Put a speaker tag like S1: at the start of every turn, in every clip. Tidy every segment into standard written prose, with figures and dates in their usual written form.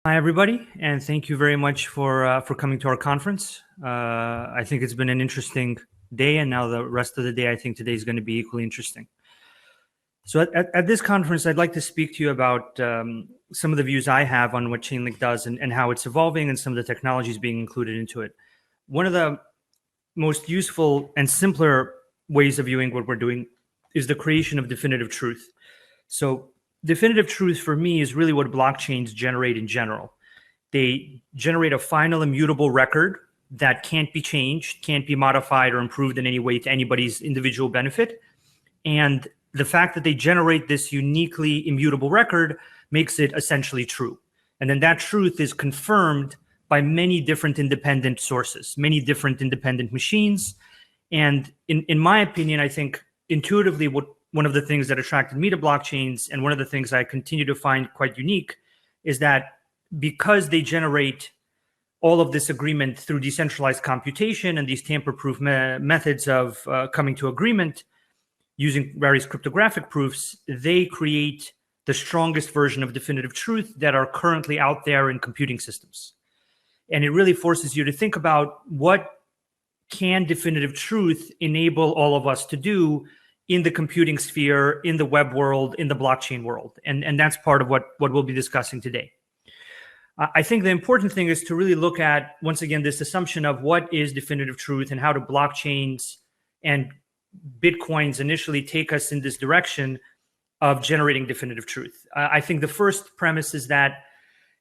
S1: Hi, everybody, and thank you very much for coming to our conference. I think it's been an interesting day, and now the rest of the day, I think today is going to be equally interesting. So at this conference, I'd like to speak to you about some of the views I have on what Chainlink does and how it's evolving and some of the technologies being included into it. One of the most useful and simpler ways of viewing what we're doing is the creation of definitive truth. So definitive truth for me is really what blockchains generate in general. They generate a final immutable record that can't be changed, can't be modified or improved in any way to anybody's individual benefit. And the fact that they generate this uniquely immutable record makes it essentially true. And then that truth is confirmed by many different independent sources, many different independent machines. And in my opinion, I think intuitively one of the things that attracted me to blockchains, and one of the things I continue to find quite unique, is that because they generate all of this agreement through decentralized computation and these tamper-proof methods of coming to agreement using various cryptographic proofs, they create the strongest version of definitive truth that are currently out there in computing systems. And it really forces you to think about what can definitive truth enable all of us to do in the computing sphere, in the web world, in the blockchain world. And that's part of what we'll be discussing today. I think the important thing is to really look at, once again, this assumption of what is definitive truth and how do blockchains and Bitcoins initially take us in this direction of generating definitive truth. I think the first premise is that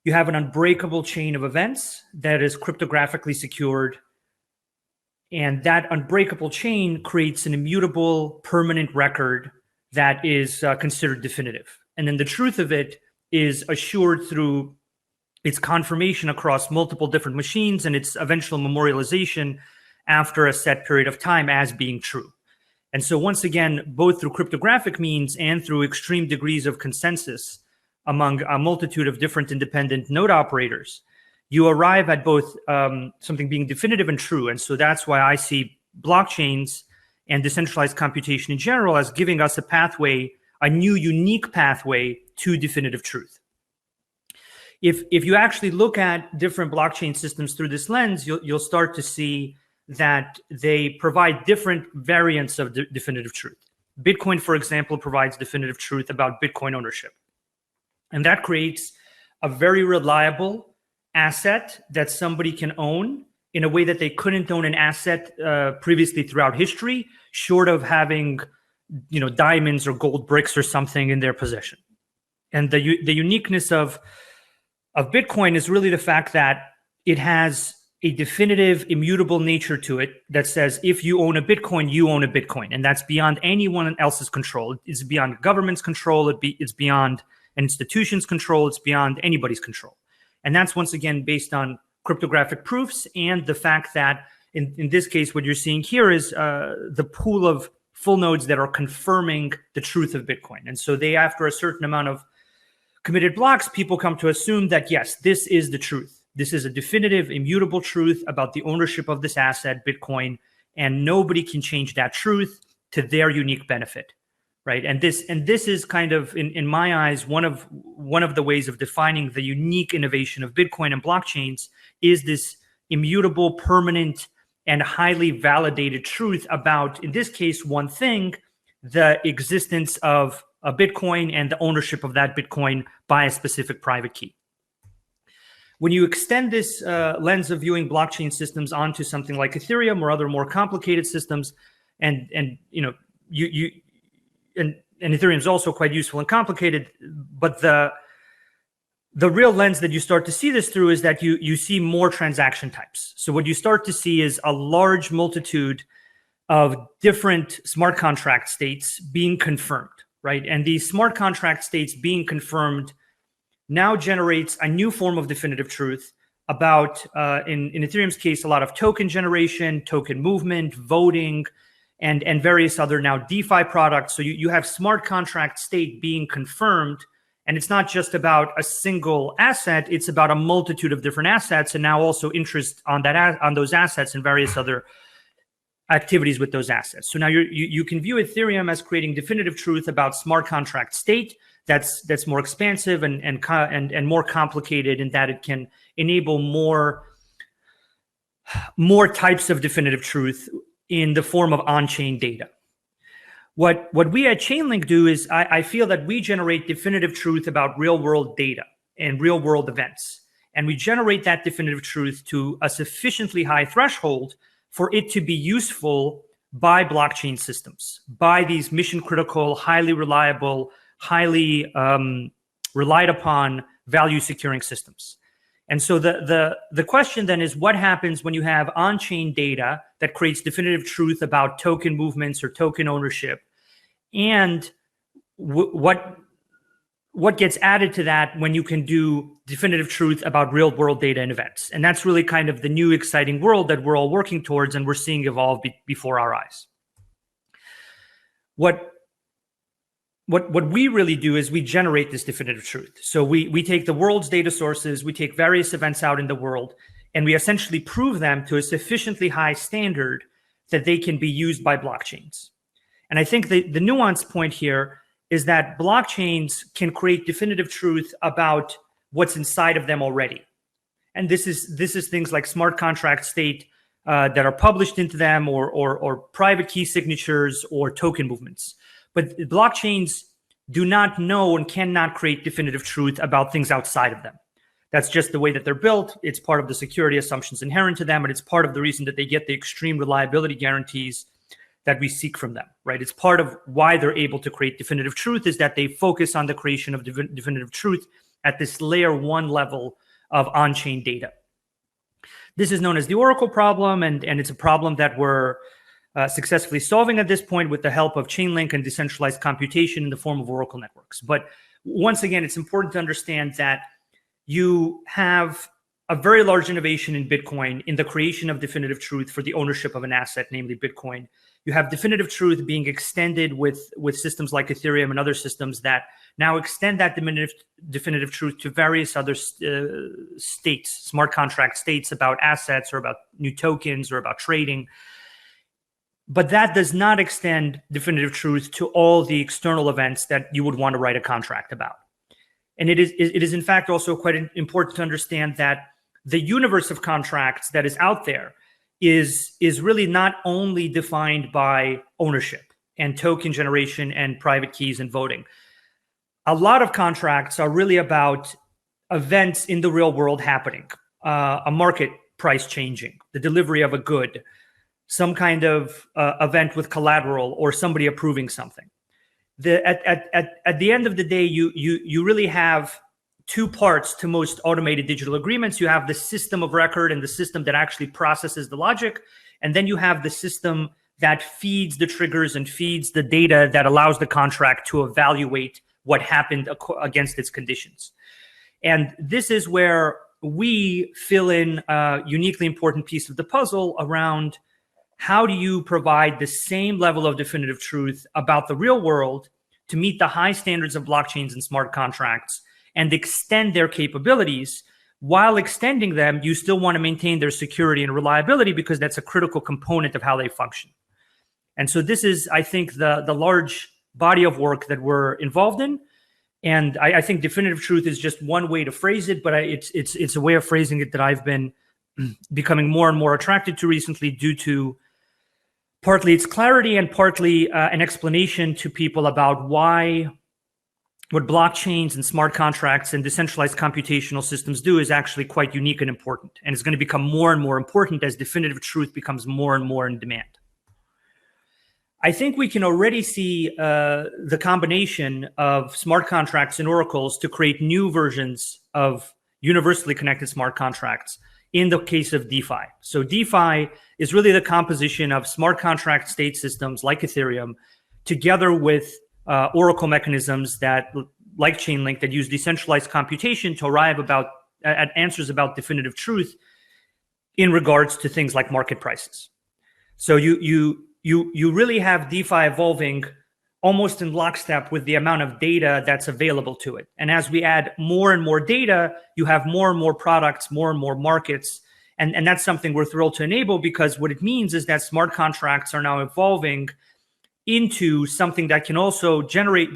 S1: you have an unbreakable chain of events that is cryptographically secured. And that unbreakable chain creates an immutable, permanent record that is considered definitive. And then the truth of it is assured through its confirmation across multiple different machines and its eventual memorialization after a set period of time as being true. And so once again, both through cryptographic means and through extreme degrees of consensus among a multitude of different independent node operators, you arrive at both something being definitive and true. And so that's why I see blockchains and decentralized computation in general as giving us a pathway, a new unique pathway to definitive truth. If you actually look at different blockchain systems through this lens, you'll start to see that they provide different variants of definitive truth. Bitcoin, for example, provides definitive truth about Bitcoin ownership. And that creates a very reliable asset that somebody can own in a way that they couldn't own an asset previously throughout history, short of having, diamonds or gold bricks or something in their possession. And the uniqueness of Bitcoin is really the fact that it has a definitive, immutable nature to it that says if you own a Bitcoin, you own a Bitcoin. And that's beyond anyone else's control. It's beyond government's control. It's beyond an institution's control. It's beyond anybody's control. And that's, once again, based on cryptographic proofs and the fact that, in this case, what you're seeing here is the pool of full nodes that are confirming the truth of Bitcoin. And so they, after a certain amount of committed blocks, people come to assume that, yes, this is the truth. This is a definitive, immutable truth about the ownership of this asset, Bitcoin, and nobody can change that truth to their unique benefit. Right. And this is kind of, in my eyes, one of the ways of defining the unique innovation of Bitcoin and blockchains is this immutable, permanent, and highly validated truth about, in this case, one thing, the existence of a Bitcoin and the ownership of that Bitcoin by a specific private key. When you extend this lens of viewing blockchain systems onto something like Ethereum or other more complicated systems, and Ethereum is also quite useful and complicated, but the real lens that you start to see this through is that you see more transaction types. So what you start to see is a large multitude of different smart contract states being confirmed, right? And these smart contract states being confirmed now generates a new form of definitive truth about, in Ethereum's case, a lot of token generation, token movement, voting, and various other now DeFi products. So you have smart contract state being confirmed, and it's not just about a single asset, it's about a multitude of different assets, and now also interest on those assets and various other activities with those assets. So now you can view Ethereum as creating definitive truth about smart contract state that's more expansive and more complicated in that it can enable more types of definitive truth in the form of on-chain data. What we at Chainlink do is I feel that we generate definitive truth about real-world data and real-world events. And we generate that definitive truth to a sufficiently high threshold for it to be useful by blockchain systems, by these mission-critical, highly reliable, highly relied upon value-securing systems. And so the question then is, what happens when you have on-chain data that creates definitive truth about token movements or token ownership? And what gets added to that when you can do definitive truth about real-world data and events? And that's really kind of the new exciting world that we're all working towards and we're seeing evolve before our eyes. What we really do is we generate this definitive truth. So we take the world's data sources, we take various events out in the world, and we essentially prove them to a sufficiently high standard that they can be used by blockchains. And I think the nuanced point here is that blockchains can create definitive truth about what's inside of them already. And this is things like smart contract state that are published into them or private key signatures or token movements. But blockchains do not know and cannot create definitive truth about things outside of them. That's just the way that they're built. It's part of the security assumptions inherent to them, and it's part of the reason that they get the extreme reliability guarantees that we seek from them, right? It's part of why they're able to create definitive truth, is that they focus on the creation of definitive truth at this layer one level of on-chain data. This is known as the Oracle problem, and it's a problem that we're successfully solving at this point with the help of Chainlink and decentralized computation in the form of Oracle networks. But once again, it's important to understand that you have a very large innovation in Bitcoin in the creation of definitive truth for the ownership of an asset, namely Bitcoin. You have definitive truth being extended with systems like Ethereum and other systems that now extend that definitive truth to various other states, smart contract states about assets or about new tokens or about trading. But that does not extend definitive truth to all the external events that you would want to write a contract about. And it is in fact also quite important to understand that the universe of contracts that is out there is really not only defined by ownership and token generation and private keys and voting. A lot of contracts are really about events in the real world happening, a market price changing, the delivery of a good, some kind of event with collateral, or somebody approving something. At the end of the day, you really have two parts to most automated digital agreements. You have the system of record and the system that actually processes the logic. And then you have the system that feeds the triggers and feeds the data that allows the contract to evaluate what happened against its conditions. And this is where we fill in a uniquely important piece of the puzzle around how do you provide the same level of definitive truth about the real world to meet the high standards of blockchains and smart contracts and extend their capabilities. While extending them, you still want to maintain their security and reliability, because that's a critical component of how they function. And so this is, I think, the large body of work that we're involved in. And I think definitive truth is just one way to phrase it, but it's a way of phrasing it that I've been becoming more and more attracted to recently, due to partly its clarity and partly an explanation to people about why what blockchains and smart contracts and decentralized computational systems do is actually quite unique and important. And it's going to become more and more important as definitive truth becomes more and more in demand. I think we can already see the combination of smart contracts and oracles to create new versions of universally connected smart contracts in the case of DeFi. So DeFi is really the composition of smart contract state systems like Ethereum together with Oracle mechanisms that, like Chainlink, that use decentralized computation to arrive at answers about definitive truth in regards to things like market prices. So you really have DeFi evolving almost in lockstep with the amount of data that's available to it. And as we add more and more data, you have more and more products, more and more markets. And that's something we're thrilled to enable, because what it means is that smart contracts are now evolving into something that can also generate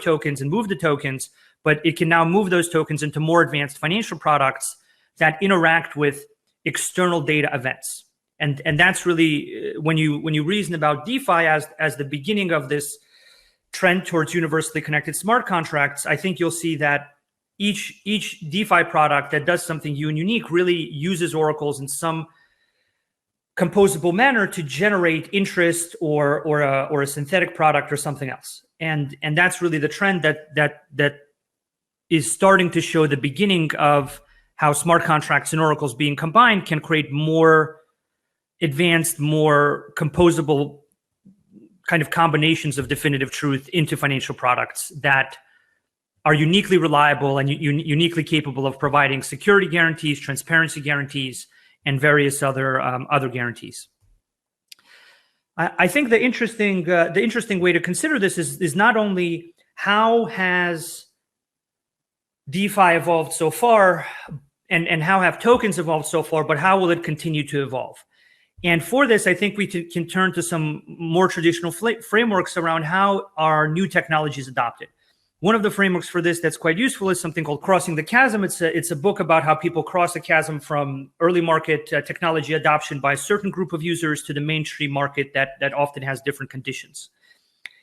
S1: tokens and move the tokens, but it can now move those tokens into more advanced financial products that interact with external data events. And that's really when you reason about DeFi as the beginning of this trend towards universally connected smart contracts, I think you'll see that each DeFi product that does something unique really uses oracles in some composable manner to generate interest or a synthetic product or something else. And that's really the trend that is starting to show the beginning of how smart contracts and oracles being combined can create more advanced, more composable kind of combinations of definitive truth into financial products that are uniquely reliable and uniquely capable of providing security guarantees, transparency guarantees, and various other guarantees. I think the interesting way to consider this is not only how has DeFi evolved so far and how have tokens evolved so far, but how will it continue to evolve? And for this, I think we can turn to some more traditional frameworks around how are new technologies adopted. One of the frameworks for this that's quite useful is something called Crossing the Chasm. It's a book about how people cross a chasm from early market technology adoption by a certain group of users to the mainstream market that often has different conditions.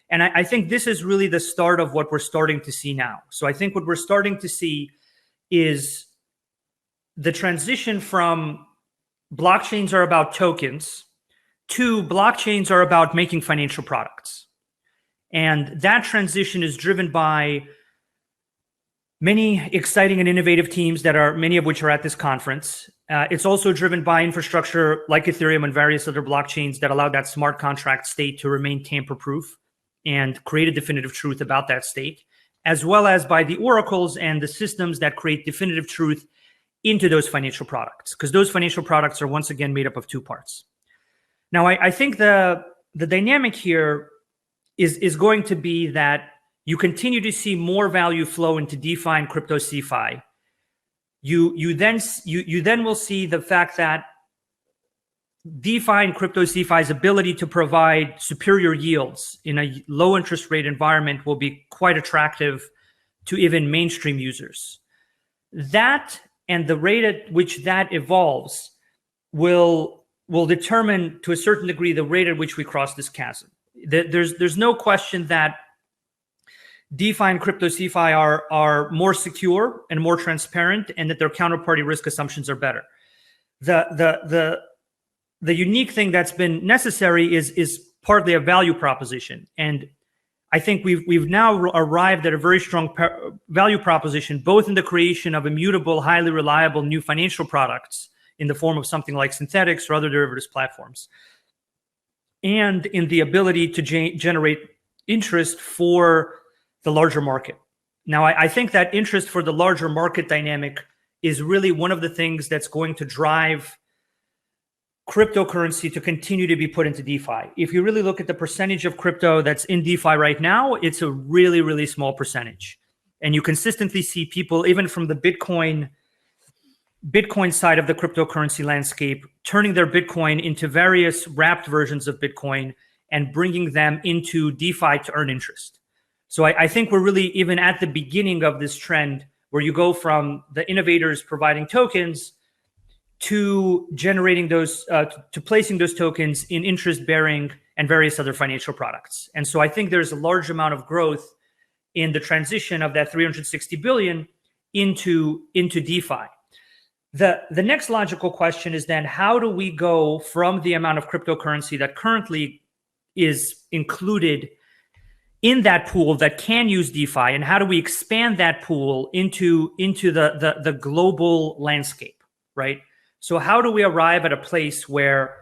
S1: And I think this is really the start of what we're starting to see now. So I think what we're starting to see is the transition from blockchains are about tokens to blockchains are about making financial products. And that transition is driven by many exciting and innovative teams many of which are at this conference. It's also driven by infrastructure like Ethereum and various other blockchains that allow that smart contract state to remain tamper-proof and create a definitive truth about that state, as well as by the oracles and the systems that create definitive truth into those financial products, because those financial products are once again made up of two parts. Now, I think the dynamic here is going to be that you continue to see more value flow into DeFi and crypto CeFi. You then will see the fact that DeFi and crypto CeFi's ability to provide superior yields in a low interest rate environment will be quite attractive to even mainstream users. That and the rate at which that evolves will determine to a certain degree the rate at which we cross this chasm. There's no question that DeFi and crypto CeFi are more secure and more transparent, and that their counterparty risk assumptions are better. The unique thing that's been necessary is partly a value proposition, and I think we've now arrived at a very strong value proposition, both in the creation of immutable, highly reliable new financial products in the form of something like synthetics or other derivatives platforms, and in the ability to generate interest for the larger market. Now, I think that interest for the larger market dynamic is really one of the things that's going to drive cryptocurrency to continue to be put into DeFi. If you really look at the percentage of crypto that's in DeFi right now, it's a really, really small percentage. And you consistently see people, even from the Bitcoin side of the cryptocurrency landscape, turning their Bitcoin into various wrapped versions of Bitcoin and bringing them into DeFi to earn interest. So I think we're really even at the beginning of this trend where you go from the innovators providing tokens to generating those, to placing those tokens in interest-bearing and various other financial products. And so I think there's a large amount of growth in the transition of that 360 billion into DeFi. The next logical question is then, how do we go from the amount of cryptocurrency that currently is included in that pool that can use DeFi, and how do we expand that pool into the global landscape, right? So how do we arrive at a place where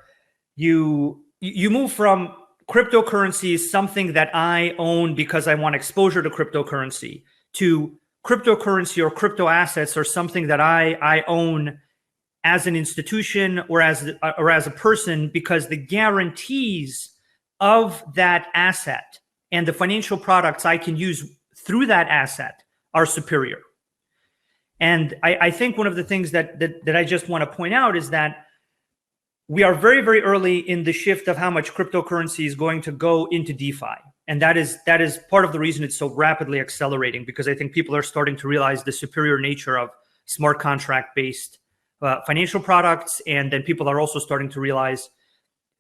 S1: you move from cryptocurrency is something that I own because I want exposure to cryptocurrency, to cryptocurrency or crypto assets are something that I own as an institution or as a person because the guarantees of that asset and the financial products I can use through that asset are superior. And I think one of the things that I just want to point out is that we are very, very early in the shift of how much cryptocurrency is going to go into DeFi. And that is part of the reason it's so rapidly accelerating, because I think people are starting to realize the superior nature of smart contract-based financial products. And then people are also starting to realize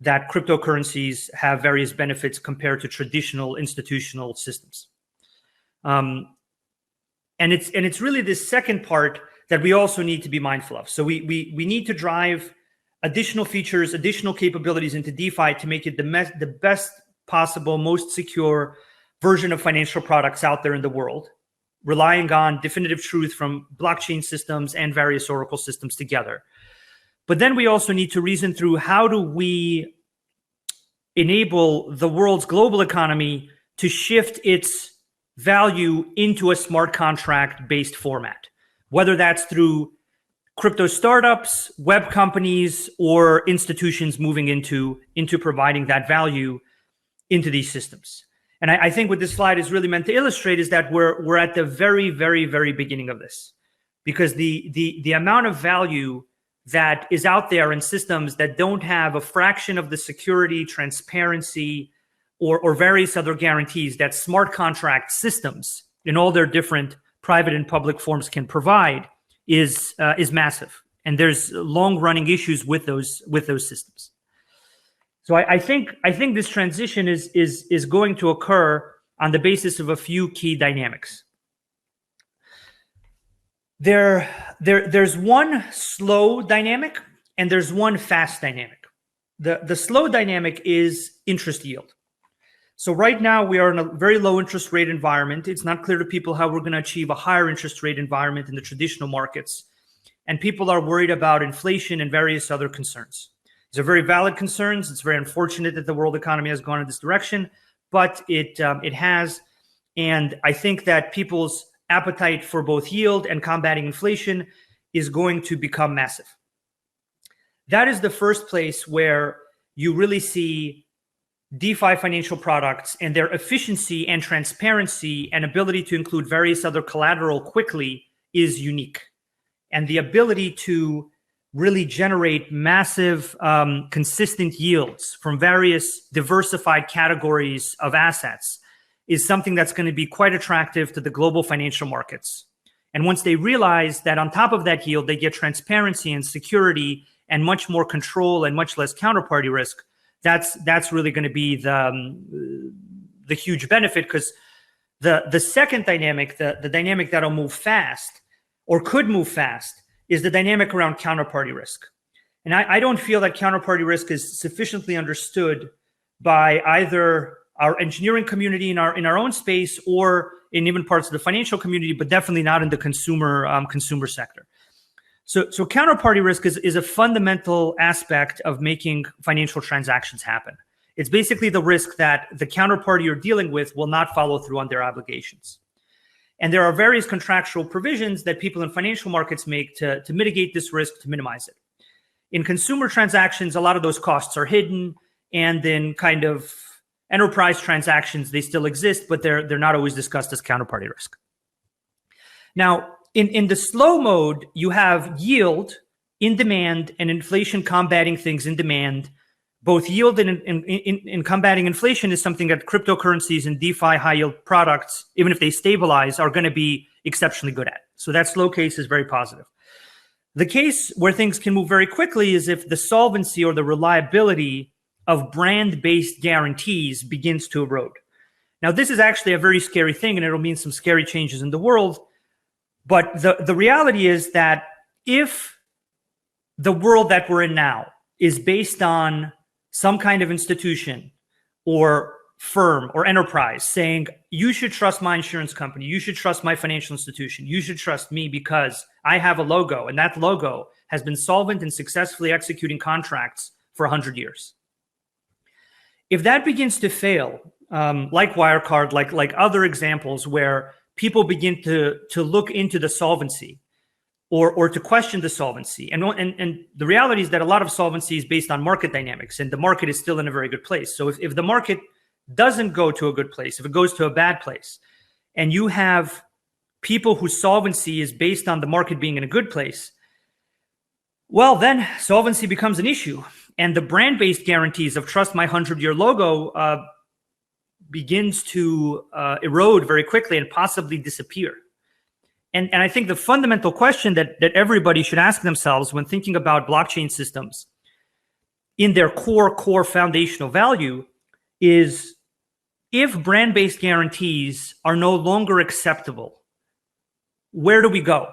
S1: that cryptocurrencies have various benefits compared to traditional institutional systems. And it's really this second part that we also need to be mindful of. So we need to drive additional features, additional capabilities into DeFi to make it the best possible, most secure version of financial products out there in the world, relying on definitive truth from blockchain systems and various Oracle systems together. But then we also need to reason through, how do we enable the world's global economy to shift its value into a smart contract-based format, whether that's through crypto startups, web companies, or institutions moving into providing that value into these systems. And I think what this slide is really meant to illustrate is that we're at the very, very, very beginning of this, because the amount of value that is out there in systems that don't have a fraction of the security, transparency, or various other guarantees that smart contract systems in all their different private and public forms can provide is massive. And there's long-running issues with those systems. So I think this transition is going to occur on the basis of a few key dynamics. There's one slow dynamic and there's one fast dynamic. The slow dynamic is interest yield. So right now we are in a very low interest rate environment. It's not clear to people how we're going to achieve a higher interest rate environment in the traditional markets. And people are worried about inflation and various other concerns. These are very valid concerns. It's very unfortunate that the world economy has gone in this direction, but it has. And I think that people's appetite for both yield and combating inflation is going to become massive. That is the first place where you really see DeFi financial products and their efficiency and transparency and ability to include various other collateral quickly is unique. And the ability to really generate massive, consistent yields from various diversified categories of assets is something that's going to be quite attractive to the global financial markets. And once they realize that on top of that yield, they get transparency and security and much more control and much less counterparty risk, that's really going to be the huge benefit, because the second dynamic, the dynamic that'll move fast or could move fast, is the dynamic around counterparty risk. And I don't feel that counterparty risk is sufficiently understood by either our engineering community in our own space or in even parts of the financial community, but definitely not in the consumer sector. So counterparty risk is a fundamental aspect of making financial transactions happen. It's basically the risk that the counterparty you're dealing with will not follow through on their obligations. And there are various contractual provisions that people in financial markets make to mitigate this risk, to minimize it. In consumer transactions, a lot of those costs are hidden, and in kind of enterprise transactions, they still exist, but they're not always discussed as counterparty risk. Now, in the slow mode, you have yield in demand and inflation combating things in demand. Both yield and in combating inflation is something that cryptocurrencies and DeFi high yield products, even if they stabilize, are going to be exceptionally good at. So that slow case is very positive. The case where things can move very quickly is if the solvency or the reliability of brand-based guarantees begins to erode. Now, this is actually a very scary thing, and it'll mean some scary changes in the world. But the reality is that if the world that we're in now is based on some kind of institution or firm or enterprise saying, you should trust my insurance company, you should trust my financial institution, you should trust me because I have a logo, and that logo has been solvent and successfully executing contracts for 100 years. If that begins to fail, like Wirecard, like other examples where people begin to look into the solvency or to question the solvency. And the reality is that a lot of solvency is based on market dynamics, and the market is still in a very good place. So if the market doesn't go to a good place, if it goes to a bad place, and you have people whose solvency is based on the market being in a good place, well, then solvency becomes an issue. And the brand-based guarantees of trust my 100-year logo begins to erode very quickly and possibly disappear. And I think the fundamental question that everybody should ask themselves when thinking about blockchain systems in their core foundational value is, if brand-based guarantees are no longer acceptable, where do we go?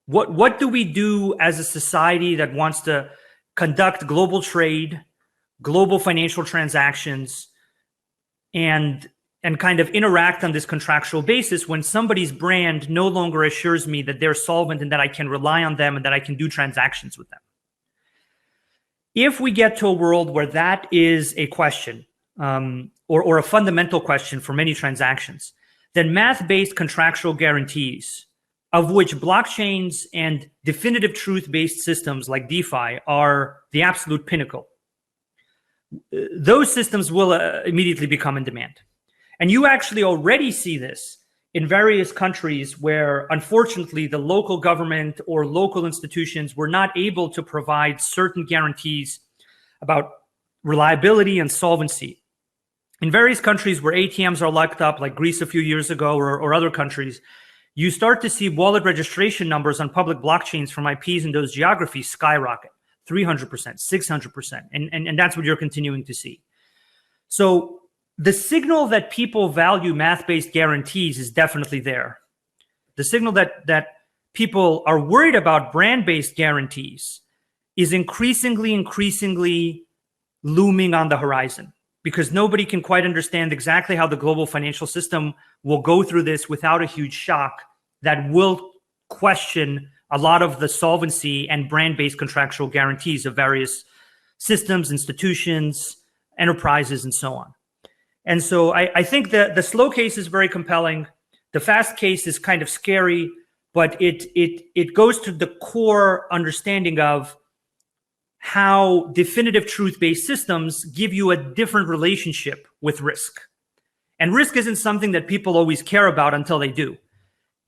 S1: What do we do as a society that wants to conduct global trade, global financial transactions, and kind of interact on this contractual basis when somebody's brand no longer assures me that they're solvent and that I can rely on them and that I can do transactions with them? If we get to a world where that is a question, or a fundamental question for many transactions, then math-based contractual guarantees, of which blockchains and definitive truth-based systems like DeFi are the absolute pinnacle, those systems will immediately become in demand. And you actually already see this in various countries where, unfortunately, the local government or local institutions were not able to provide certain guarantees about reliability and solvency. In various countries where ATMs are locked up, like Greece a few years ago, or other countries, you start to see wallet registration numbers on public blockchains from IPs in those geographies skyrocket, 300%, 600%. And that's what you're continuing to see. So the signal that people value math-based guarantees is definitely there. The signal that people are worried about brand-based guarantees is increasingly looming on the horizon, because nobody can quite understand exactly how the global financial system will go through this without a huge shock that will question a lot of the solvency and brand-based contractual guarantees of various systems, institutions, enterprises, and so on. And so I think that the slow case is very compelling. The fast case is kind of scary, but it goes to the core understanding of how definitive truth-based systems give you a different relationship with risk. And risk isn't something that people always care about until they do.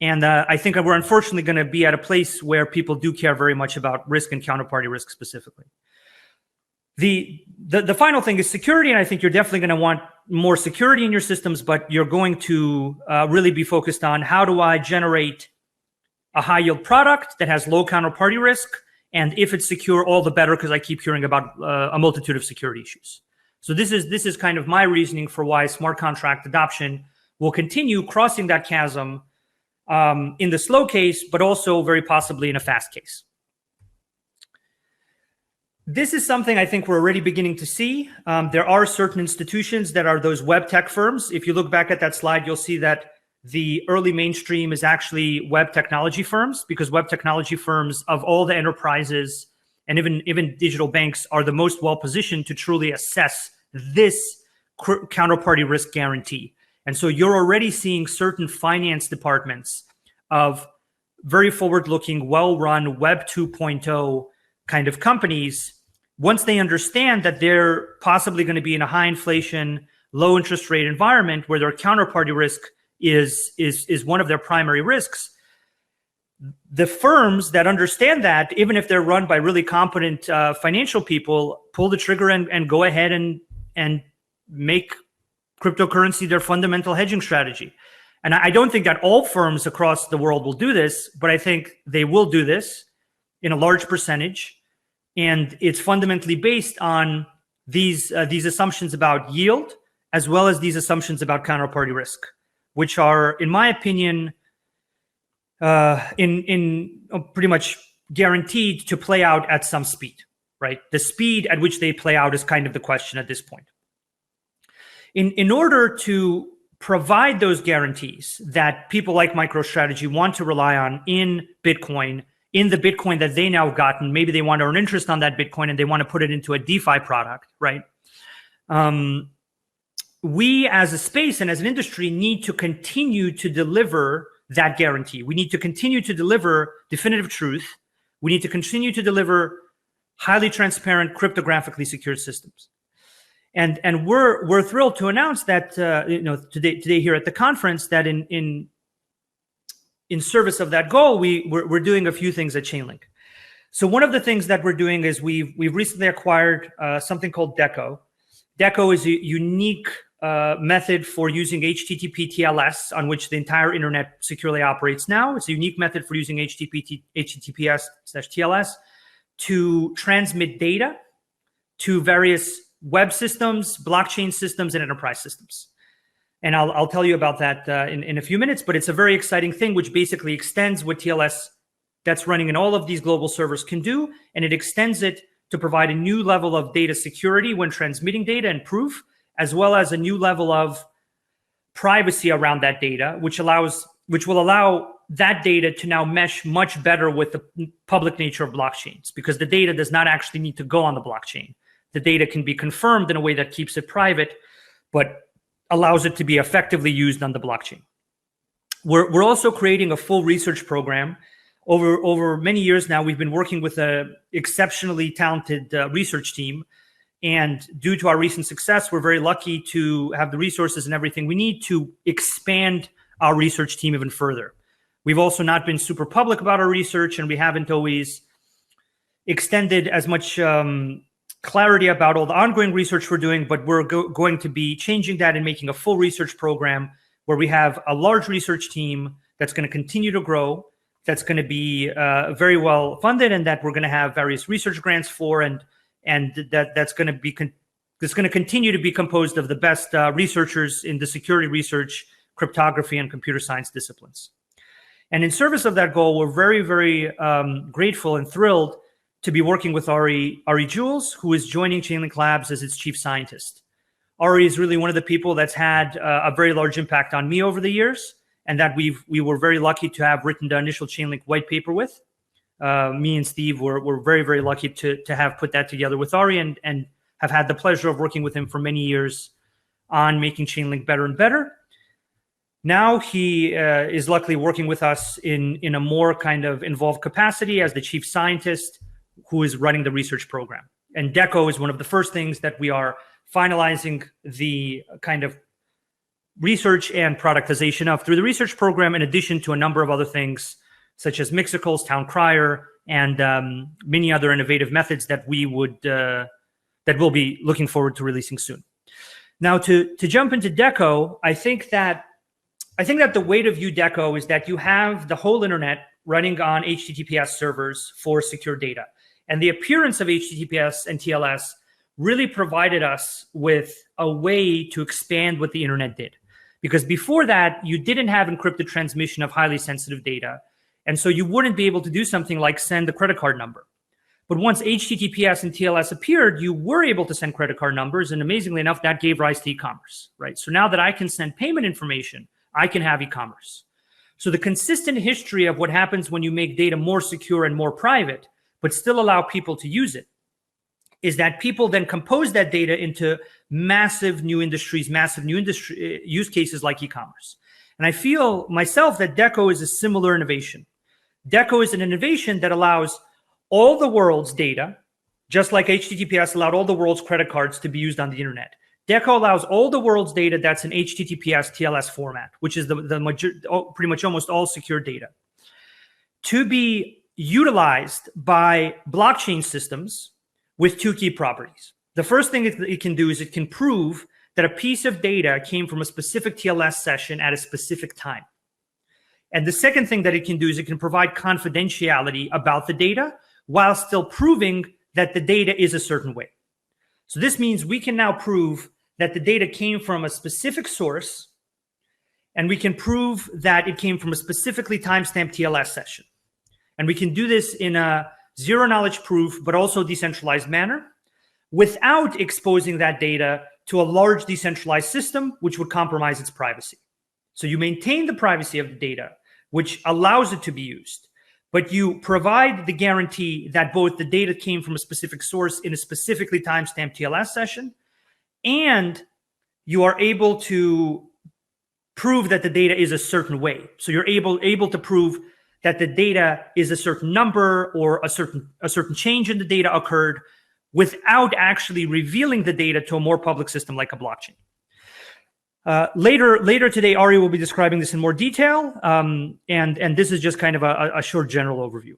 S1: And I think we're unfortunately going to be at a place where people do care very much about risk and counterparty risk specifically. The final thing is security, and I think you're definitely going to want more security in your systems, but you're going to really be focused on, how do I generate a high yield product that has low counterparty risk? And if it's secure, all the better, because I keep hearing about a multitude of security issues. So this is kind of my reasoning for why smart contract adoption will continue crossing that chasm in the slow case, but also very possibly in a fast case. This is something I think we're already beginning to see. There are certain institutions that are those web tech firms. If you look back at that slide, you'll see that the early mainstream is actually web technology firms, because web technology firms, of all the enterprises and even digital banks, are the most well-positioned to truly assess this counterparty risk guarantee. And so you're already seeing certain finance departments of very forward-looking, well-run Web 2.0 kind of companies, once they understand that they're possibly going to be in a high inflation, low interest rate environment where their counterparty risk is one of their primary risks, the firms that understand that, even if they're run by really competent financial people, pull the trigger and go ahead and make cryptocurrency their fundamental hedging strategy. And I don't think that all firms across the world will do this, but I think they will do this in a large percentage. And it's fundamentally based on these assumptions about yield, as well as these assumptions about counterparty risk, which are, in my opinion, pretty much guaranteed to play out at some speed, right? The speed at which they play out is kind of the question at this point. In order to provide those guarantees that people like MicroStrategy want to rely on in Bitcoin, in the Bitcoin that they now gotten, maybe they want to earn interest on that Bitcoin and they want to put it into a DeFi product, right? We as a space and as an industry need to continue to deliver that guarantee. We need to continue to deliver definitive truth. We need to continue to deliver highly transparent, cryptographically secured systems. And we're thrilled to announce that today here at the conference that in service of that goal, we're doing a few things at Chainlink. So one of the things that we're doing is we've recently acquired something called DECO. DECO is a unique method for using HTTP TLS, on which the entire internet securely operates now. It's a unique method for using HTTPS/TLS to transmit data to various web systems, blockchain systems, and enterprise systems. And I'll tell you about that in a few minutes, but it's a very exciting thing, which basically extends what TLS that's running in all of these global servers can do, and it extends it to provide a new level of data security when transmitting data and proof, as well as a new level of privacy around that data, which will allow that data to now mesh much better with the public nature of blockchains, because the data does not actually need to go on the blockchain. The data can be confirmed in a way that keeps it private, but allows it to be effectively used on the blockchain. We're also creating a full research program. Over many years now, we've been working with an exceptionally talented research team. And due to our recent success, we're very lucky to have the resources and everything we need to expand our research team even further. We've also not been super public about our research, and we haven't always extended as much clarity about all the ongoing research we're doing, but we're going to be changing that and making a full research program where we have a large research team that's going to continue to grow, that's going to be very well funded, and that we're going to have various research grants for, and that's going to continue to be composed of the best researchers in the security research, cryptography, and computer science disciplines. And in service of that goal, we're very, very grateful and thrilled to be working with Ari Jules, who is joining Chainlink Labs as its chief scientist. Ari is really one of the people that's had a very large impact on me over the years, and that we were very lucky to have written the initial Chainlink white paper with. Me and Steve were very, very lucky to have put that together with Ari, and have had the pleasure of working with him for many years on making Chainlink better and better. Now he is luckily working with us in a more kind of involved capacity as the chief scientist who is running the research program. And DECO is one of the first things that we are finalizing the kind of research and productization of through the research program, in addition to a number of other things such as Mixicles, Town Crier, and many other innovative methods that we'll be looking forward to releasing soon. Now, to jump into DECO, I think that the way to view DECO is that you have the whole internet running on HTTPS servers for secure data. And the appearance of HTTPS and TLS really provided us with a way to expand what the internet did. Because before that, you didn't have encrypted transmission of highly sensitive data. And so you wouldn't be able to do something like send a credit card number. But once HTTPS and TLS appeared, you were able to send credit card numbers. And amazingly enough, that gave rise to e-commerce, right? So now that I can send payment information, I can have e-commerce. So the consistent history of what happens when you make data more secure and more private, but still allow people to use it, is that people then compose that data into massive new industries, use cases like e-commerce. And I feel myself that DECO is a similar innovation. DECO is an innovation that allows all the world's data, just like HTTPS allowed all the world's credit cards to be used on the internet. DECO allows all the world's data that's in HTTPS TLS format, which is pretty much almost all secure data, to be utilized by blockchain systems with two key properties. The first thing it can do is it can prove that a piece of data came from a specific TLS session at a specific time. And the second thing that it can do is it can provide confidentiality about the data while still proving that the data is a certain way. So this means we can now prove that the data came from a specific source, and we can prove that it came from a specifically timestamped TLS session. And we can do this in a zero knowledge proof, but also decentralized manner, without exposing that data to a large decentralized system, which would compromise its privacy. So you maintain the privacy of the data, which allows it to be used, but you provide the guarantee that both the data came from a specific source in a specifically timestamped TLS session, and you are able to prove that the data is a certain way. So you're able to prove that the data is a certain number or a certain change in the data occurred without actually revealing the data to a more public system like a blockchain. Later today, Ari will be describing this in more detail, and this is just kind of a short general overview.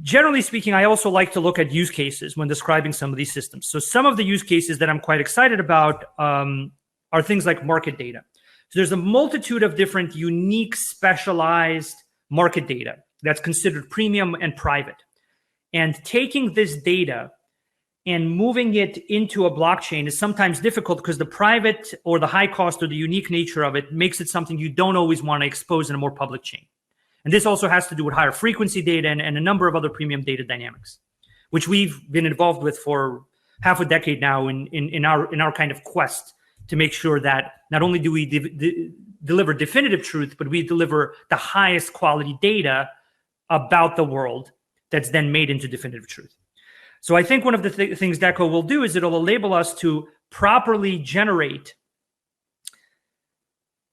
S1: Generally speaking, I also like to look at use cases when describing some of these systems. So some of the use cases that I'm quite excited about are things like market data. So there's a multitude of different unique specialized market data that's considered premium and private. And taking this data and moving it into a blockchain is sometimes difficult because the private or the high cost or the unique nature of it makes it something you don't always want to expose in a more public chain. And this also has to do with higher frequency data and a number of other premium data dynamics, which we've been involved with for half a decade now in our kind of quest to make sure that not only do we deliver definitive truth, but we deliver the highest quality data about the world that's then made into definitive truth. So I think one of the things DECO will do is it'll enable us to properly generate,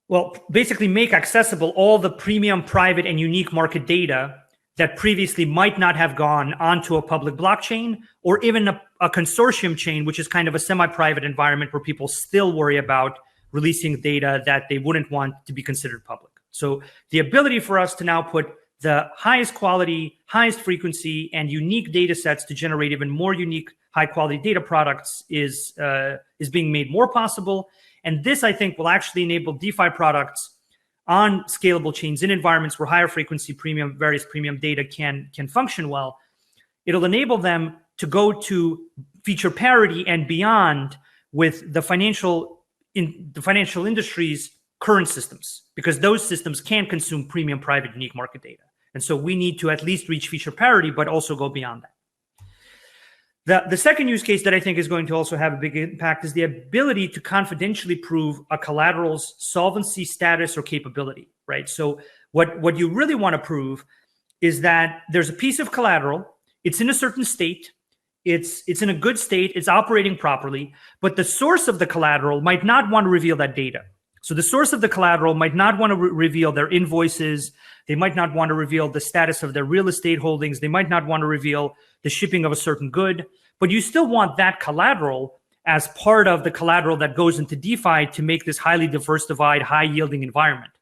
S1: well, basically make accessible all the premium, private, and unique market data that previously might not have gone onto a public blockchain or even a consortium chain, which is kind of a semi-private environment where people still worry about releasing data that they wouldn't want to be considered public. So the ability for us to now put the highest quality, highest frequency, and unique data sets to generate even more unique, high-quality data products is being made more possible. And this, I think, will actually enable DeFi products on scalable chains in environments where higher frequency premium, various premium data can function well. It'll enable them to go to feature parity and beyond with the financial industry's current systems, because those systems can consume premium, private, unique market data. And so we need to at least reach feature parity, but also go beyond that. The second use case that I think is going to also have a big impact is the ability to confidentially prove a collateral's solvency, status, or capability, right? So what you really want to prove is that there's a piece of collateral, it's in a certain state, it's in a good state, it's operating properly, but the source of the collateral might not want to reveal that data. So the source of the collateral might not want to reveal their invoices. They might not want to reveal the status of their real estate holdings. They might not want to reveal the shipping of a certain good, but you still want that collateral as part of the collateral that goes into DeFi to make this highly diversified, high yielding environment.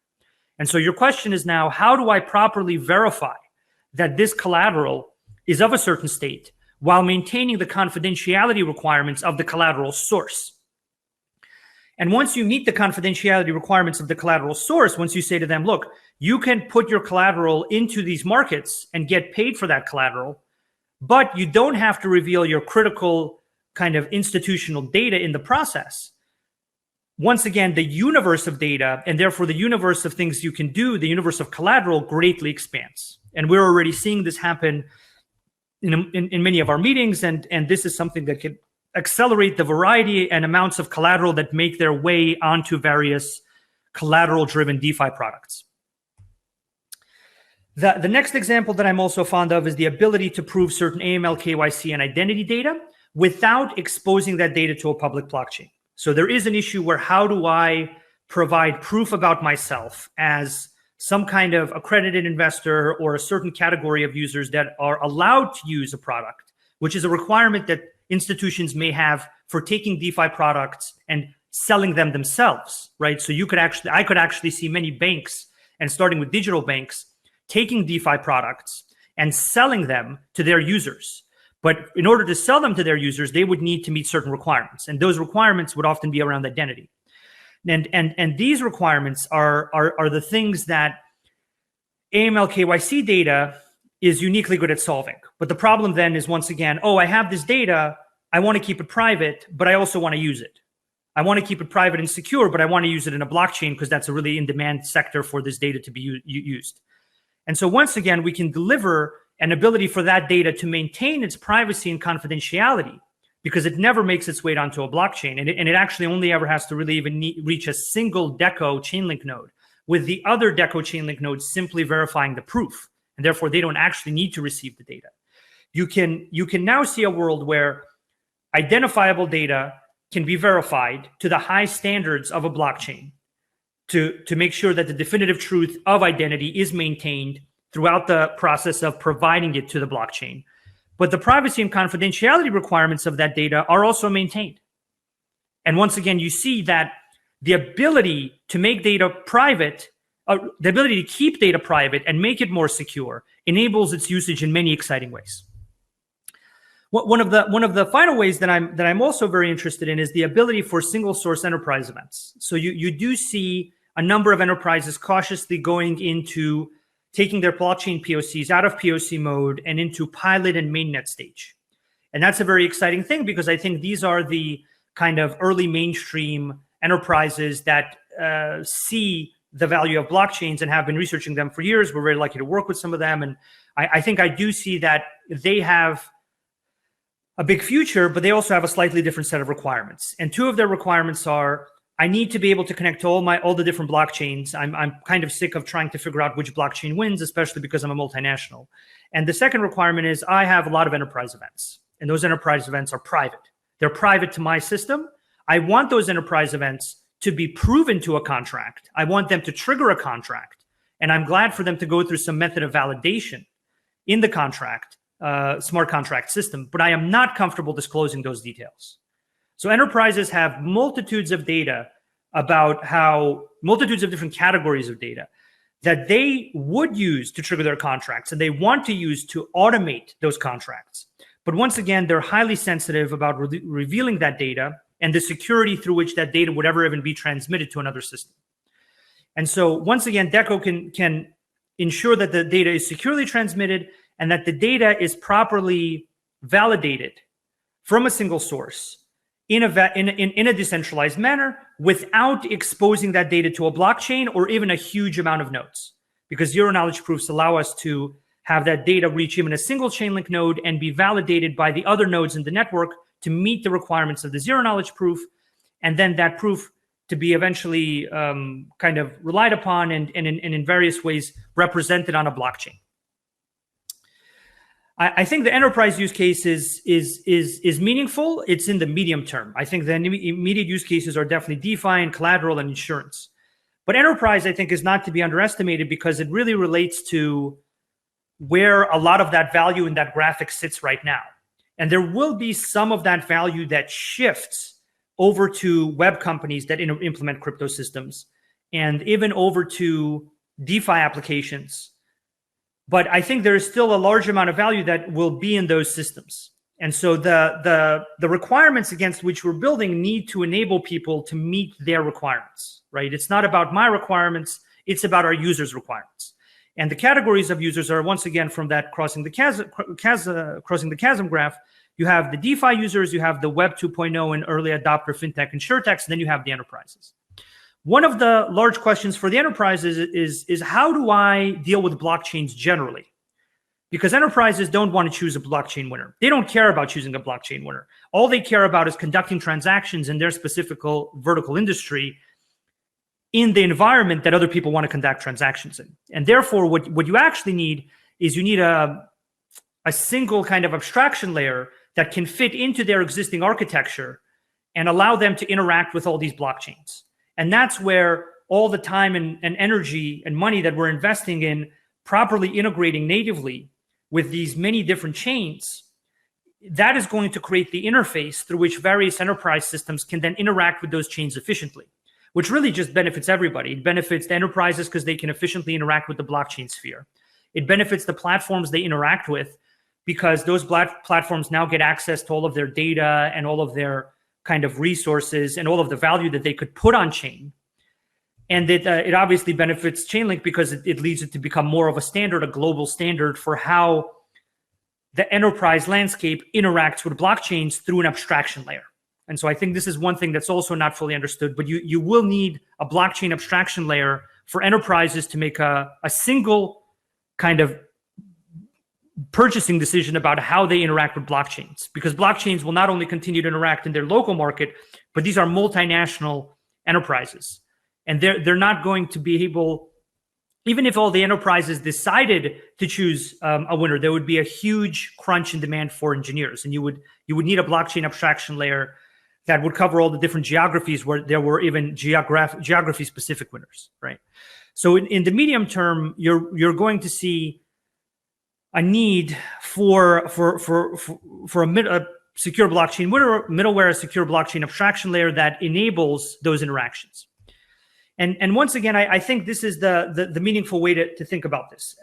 S1: And so your question is now, how do I properly verify that this collateral is of a certain state while maintaining the confidentiality requirements of the collateral source? And once you meet the confidentiality requirements of the collateral source, once you say to them, look, you can put your collateral into these markets and get paid for that collateral, but you don't have to reveal your critical kind of institutional data in the process. Once again, the universe of data, and therefore the universe of things you can do, the universe of collateral greatly expands. And we're already seeing this happen in many of our meetings, and this is something that can accelerate the variety and amounts of collateral that make their way onto various collateral-driven DeFi products. The next example that I'm also fond of is the ability to prove certain AML, KYC, and identity data without exposing that data to a public blockchain. So there is an issue where how do I provide proof about myself as some kind of accredited investor or a certain category of users that are allowed to use a product, which is a requirement that institutions may have for taking DeFi products and selling them themselves, right? So I could actually see many banks, and starting with digital banks, taking DeFi products and selling them to their users. But in order to sell them to their users, they would need to meet certain requirements. And those requirements would often be around identity. And these requirements are the things that AML KYC data is uniquely good at solving. But the problem then is, once again, I have this data, I want to keep it private, but I also want to use it. I want to keep it private and secure, but I want to use it in a blockchain because that's a really in-demand sector for this data to be used. And so once again, we can deliver an ability for that data to maintain its privacy and confidentiality because it never makes its way onto a blockchain. And it actually only ever has to really even reach a single DECO Chainlink node, with the other DECO Chainlink nodes simply verifying the proof. And therefore, they don't actually need to receive the data. You can now see a world where identifiable data can be verified to the high standards of a blockchain to make sure that the definitive truth of identity is maintained throughout the process of providing it to the blockchain. But the privacy and confidentiality requirements of that data are also maintained. And once again, you see that the ability to make data private, the ability to keep data private and make it more secure enables its usage in many exciting ways. One of the final ways that I'm also very interested in is the ability for single source enterprise events. So you do see a number of enterprises cautiously going into taking their blockchain POCs out of POC mode and into pilot and mainnet stage. And that's a very exciting thing, because I think these are the kind of early mainstream enterprises that see the value of blockchains and have been researching them for years. We're very lucky to work with some of them. And I think I do see that they have a big future, but they also have a slightly different set of requirements. And two of their requirements are, I need to be able to connect to all the different blockchains. I'm kind of sick of trying to figure out which blockchain wins, especially because I'm a multinational. And the second requirement is I have a lot of enterprise events, and those enterprise events are private. They're private to my system. I want those enterprise events to be proven to a contract. I want them to trigger a contract, and I'm glad for them to go through some method of validation in the contract, smart contract system, but I am not comfortable disclosing those details. So enterprises have multitudes of data about multitudes of different categories of data that they would use to trigger their contracts, and they want to use to automate those contracts. But once again, they're highly sensitive about revealing that data and the security through which that data would ever even be transmitted to another system. And so once again, DECO can ensure that the data is securely transmitted and that the data is properly validated from a single source in a decentralized manner without exposing that data to a blockchain or even a huge amount of nodes. Because zero-knowledge proofs allow us to have that data reach even a single Chainlink node and be validated by the other nodes in the network to meet the requirements of the zero-knowledge proof, and then that proof to be eventually kind of relied upon and in various ways represented on a blockchain. I think the enterprise use case is meaningful. It's in the medium term. I think the immediate use cases are definitely DeFi and collateral and insurance. But enterprise, I think, is not to be underestimated, because it really relates to where a lot of that value in that graphic sits right now. And there will be some of that value that shifts over to web companies that implement crypto systems, and even over to DeFi applications. But I think there is still a large amount of value that will be in those systems. And so the requirements against which we're building need to enable people to meet their requirements, right? It's not about my requirements, it's about our users' requirements. And the categories of users are, once again, from that crossing the chasm graph. You have the DeFi users, you have the Web 2.0 and early adopter Fintech, InsurTechs, and then you have the enterprises. One of the large questions for the enterprises is how do I deal with blockchains generally? Because enterprises don't want to choose a blockchain winner. They don't care about choosing a blockchain winner. All they care about is conducting transactions in their specific vertical industry in the environment that other people want to conduct transactions in. And therefore, what you actually need is you need a single kind of abstraction layer that can fit into their existing architecture and allow them to interact with all these blockchains. And that's where all the time and energy and money that we're investing in properly integrating natively with these many different chains, that is going to create the interface through which various enterprise systems can then interact with those chains efficiently, which really just benefits everybody. It benefits the enterprises because they can efficiently interact with the blockchain sphere. It benefits the platforms they interact with, because those platforms now get access to all of their data and all of their kind of resources and all of the value that they could put on chain. And it obviously benefits Chainlink because it leads it to become more of a standard, a global standard for how the enterprise landscape interacts with blockchains through an abstraction layer. And so I think this is one thing that's also not fully understood, but you will need a blockchain abstraction layer for enterprises to make a single kind of purchasing decision about how they interact with blockchains, because blockchains will not only continue to interact in their local market, but these are multinational enterprises. And they're not going to be able, even if all the enterprises decided to choose a winner, there would be a huge crunch in demand for engineers. And you would need a blockchain abstraction layer that would cover all the different geographies where there were even geography-specific winners, right? So in the medium term, you're going to see a need for a secure blockchain middleware, a secure blockchain abstraction layer that enables those interactions. And once again, I think this is the meaningful way to think about this.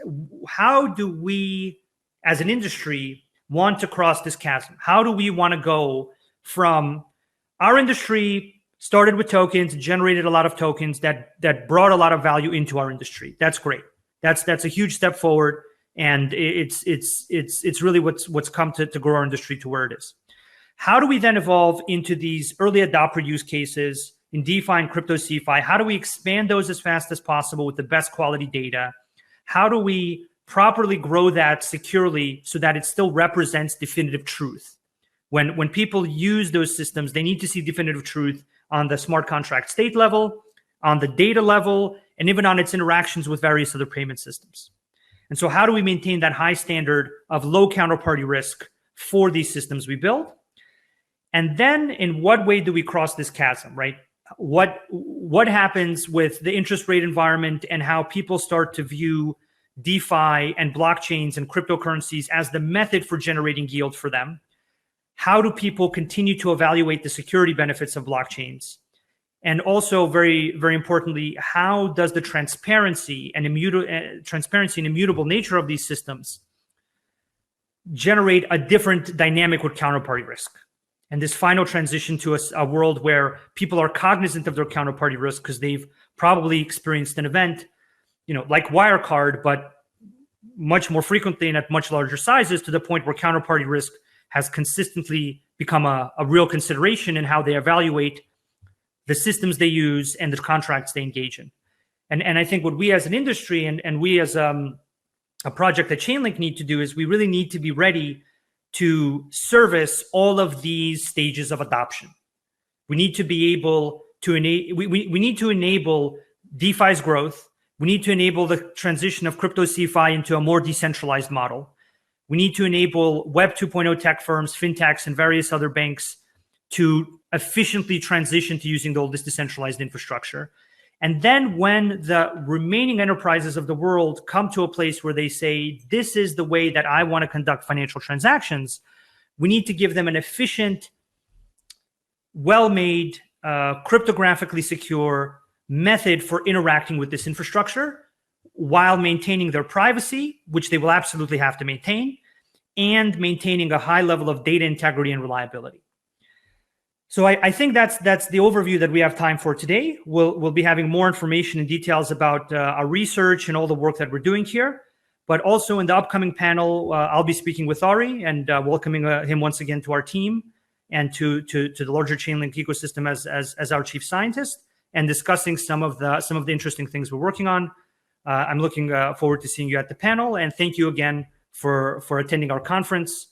S1: How do we, as an industry, want to cross this chasm? How do we want to go from our industry started with tokens, generated a lot of tokens that brought a lot of value into our industry? That's great. That's a huge step forward, and it's really what's come to grow our industry to where it is. How do we then evolve into these early adopter use cases in DeFi and crypto CeFi? How do we expand those as fast as possible with the best quality data? How do we properly grow that securely so that it still represents definitive truth? When people use those systems, they need to see definitive truth on the smart contract state level, on the data level, and even on its interactions with various other payment systems. And so how do we maintain that high standard of low counterparty risk for these systems we build? And then in what way do we cross this chasm, right? What happens with the interest rate environment and how people start to view DeFi and blockchains and cryptocurrencies as the method for generating yield for them? How do people continue to evaluate the security benefits of blockchains? And also, very, very importantly, how does the transparency and immutable nature of these systems generate a different dynamic with counterparty risk? And this final transition to a world where people are cognizant of their counterparty risk because they've probably experienced an event, like Wirecard, but much more frequently and at much larger sizes, to the point where counterparty risk has consistently become a real consideration in how they evaluate the systems they use and the contracts they engage in. And I think what we as an industry and we as a project at Chainlink need to do is we really need to be ready to service all of these stages of adoption. We need to be able to we need to enable DeFi's growth. We need to enable the transition of crypto CeFi into a more decentralized model. We need to enable Web 2.0 tech firms, fintechs, and various other banks to efficiently transition to using all this decentralized infrastructure. And then when the remaining enterprises of the world come to a place where they say, this is the way that I want to conduct financial transactions, we need to give them an efficient, well-made, cryptographically secure method for interacting with this infrastructure while maintaining their privacy, which they will absolutely have to maintain, and maintaining a high level of data integrity and reliability. So I think that's the overview that we have time for today. We'll be having more information and details about our research and all the work that we're doing here. But also in the upcoming panel, I'll be speaking with Ari and welcoming him once again to our team and to the larger Chainlink ecosystem as our chief scientist, and discussing some of the interesting things we're working on. I'm looking forward to seeing you at the panel, and thank you again for attending our conference.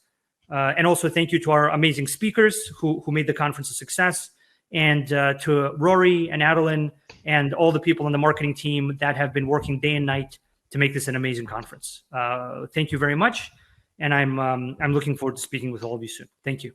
S1: And also thank you to our amazing speakers who made the conference a success, and to Rory and Adeline and all the people on the marketing team that have been working day and night to make this an amazing conference. Thank you very much, and I'm looking forward to speaking with all of you soon. Thank you.